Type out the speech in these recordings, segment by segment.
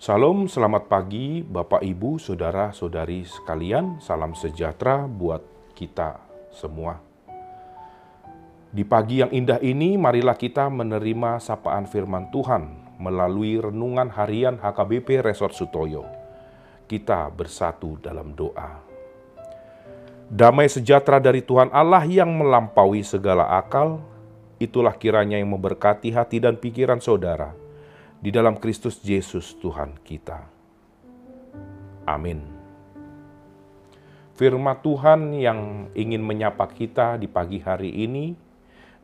Salam, selamat pagi Bapak Ibu, Saudara-saudari sekalian. Salam sejahtera buat kita semua. Di pagi yang indah ini, marilah kita menerima sapaan firman Tuhan melalui renungan harian HKBP Resort Sutoyo. Kita bersatu dalam doa. Damai sejahtera dari Tuhan Allah yang melampaui segala akal, itulah kiranya yang memberkati hati dan pikiran saudara di dalam Kristus Yesus Tuhan kita. Amin. Firman Tuhan yang ingin menyapa kita di pagi hari ini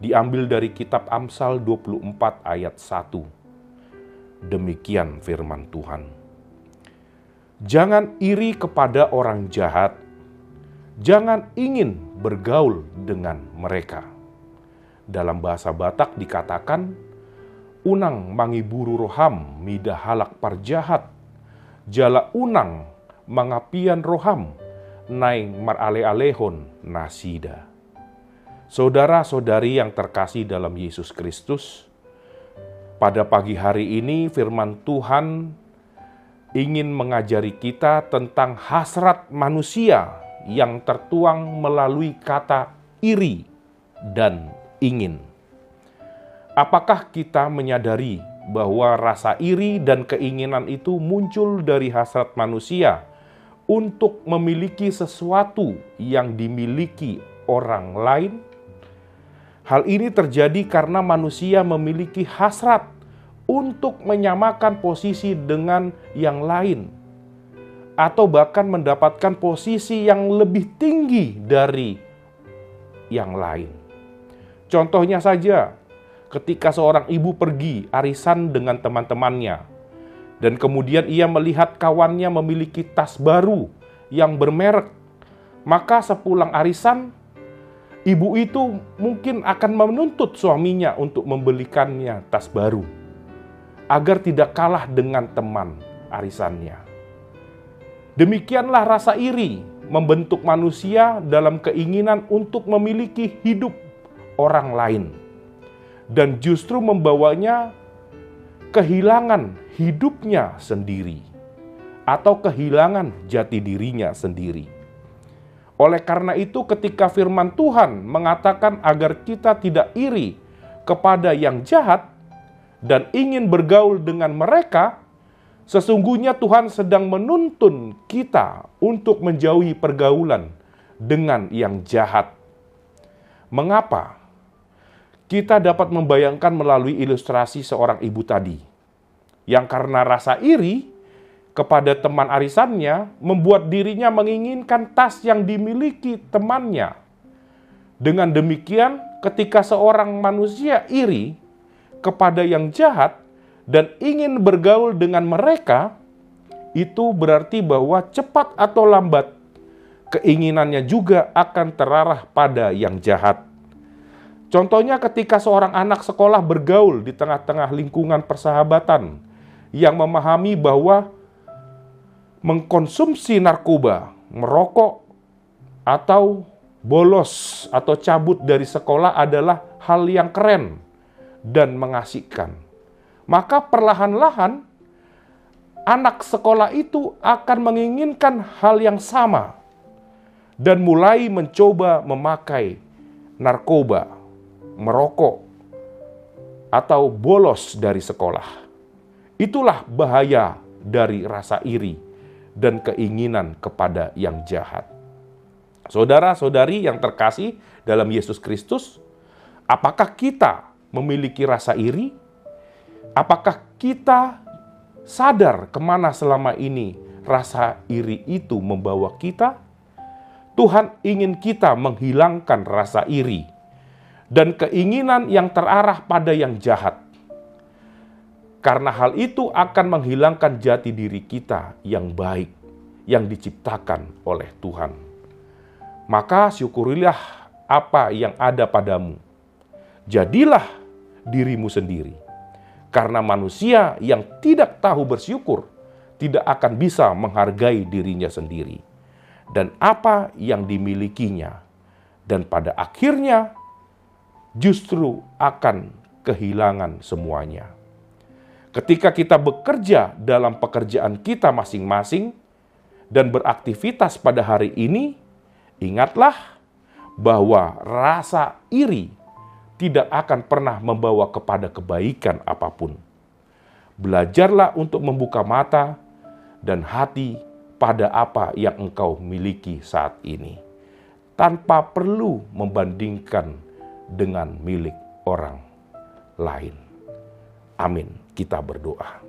diambil dari kitab Amsal 24 ayat 1. Demikian firman Tuhan. Jangan iri kepada orang jahat, jangan ingin bergaul dengan mereka. Dalam bahasa Batak dikatakan, unang mangiburu roham mida halak parjahat, jala unang mangapian roham, naing marale-alehon nasida. Saudara-saudari yang terkasih dalam Yesus Kristus, pada pagi hari ini firman Tuhan ingin mengajari kita tentang hasrat manusia yang tertuang melalui kata iri dan ingin. Apakah kita menyadari bahwa rasa iri dan keinginan itu muncul dari hasrat manusia untuk memiliki sesuatu yang dimiliki orang lain? Hal ini terjadi karena manusia memiliki hasrat untuk menyamakan posisi dengan yang lain, atau bahkan mendapatkan posisi yang lebih tinggi dari yang lain. Contohnya saja, ketika seorang ibu pergi arisan dengan teman-temannya, dan kemudian ia melihat kawannya memiliki tas baru yang bermerek, maka sepulang arisan, ibu itu mungkin akan menuntut suaminya untuk membelikannya tas baru, agar tidak kalah dengan teman arisannya. Demikianlah rasa iri membentuk manusia dalam keinginan untuk memiliki hidup orang lain, dan justru membawanya kehilangan hidupnya sendiri atau kehilangan jati dirinya sendiri. Oleh karena itu, ketika firman Tuhan mengatakan agar kita tidak iri kepada yang jahat dan ingin bergaul dengan mereka, sesungguhnya Tuhan sedang menuntun kita untuk menjauhi pergaulan dengan yang jahat. Mengapa? Kita dapat membayangkan melalui ilustrasi seorang ibu tadi, yang karena rasa iri kepada teman arisannya, membuat dirinya menginginkan tas yang dimiliki temannya. Dengan demikian, ketika seorang manusia iri kepada yang jahat dan ingin bergaul dengan mereka, itu berarti bahwa cepat atau lambat, keinginannya juga akan terarah pada yang jahat. Contohnya ketika seorang anak sekolah bergaul di tengah-tengah lingkungan persahabatan yang memahami bahwa mengkonsumsi narkoba, merokok, atau bolos atau cabut dari sekolah adalah hal yang keren dan mengasihkan. Maka perlahan-lahan anak sekolah itu akan menginginkan hal yang sama dan mulai mencoba memakai narkoba, merokok, atau bolos dari sekolah. Itulah bahaya dari rasa iri dan keinginan kepada yang jahat. Saudara-saudari yang terkasih dalam Yesus Kristus, apakah kita memiliki rasa iri? Apakah kita sadar kemana selama ini rasa iri itu membawa kita? Tuhan ingin kita menghilangkan rasa iri dan keinginan yang terarah pada yang jahat. Karena hal itu akan menghilangkan jati diri kita yang baik, yang diciptakan oleh Tuhan. Maka syukurilah apa yang ada padamu. Jadilah dirimu sendiri. Karena manusia yang tidak tahu bersyukur, tidak akan bisa menghargai dirinya sendiri dan apa yang dimilikinya. Dan pada akhirnya, justru akan kehilangan semuanya. Ketika kita bekerja dalam pekerjaan kita masing-masing dan beraktivitas pada hari ini, ingatlah bahwa rasa iri tidak akan pernah membawa kepada kebaikan apapun. Belajarlah untuk membuka mata dan hati pada apa yang engkau miliki saat ini, tanpa perlu membandingkan dengan milik orang lain. Amin. Kita berdoa.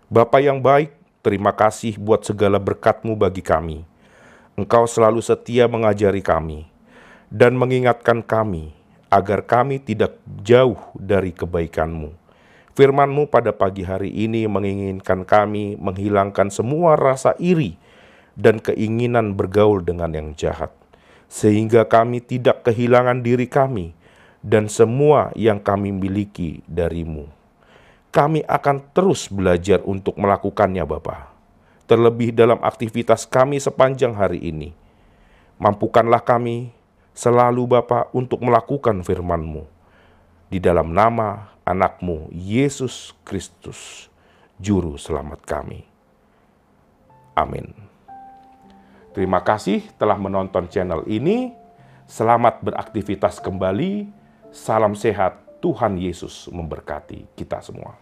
Bapa yang baik, terima kasih buat segala berkat-Mu bagi kami. Engkau selalu setia mengajari kami dan mengingatkan kami agar kami tidak jauh dari kebaikan-Mu. Firman-Mu pada pagi hari ini menginginkan kami menghilangkan semua rasa iri dan keinginan bergaul dengan yang jahat, sehingga kami tidak kehilangan diri kami dan semua yang kami miliki dari-Mu. Kami akan terus belajar untuk melakukannya, Bapa. Terlebih dalam aktivitas kami sepanjang hari ini. Mampukanlah kami selalu, Bapa, untuk melakukan firman-Mu. Di dalam nama anak-Mu, Yesus Kristus, Juru Selamat kami. Amin. Terima kasih telah menonton channel ini. Selamat beraktivitas kembali. Salam sehat, Tuhan Yesus memberkati kita semua.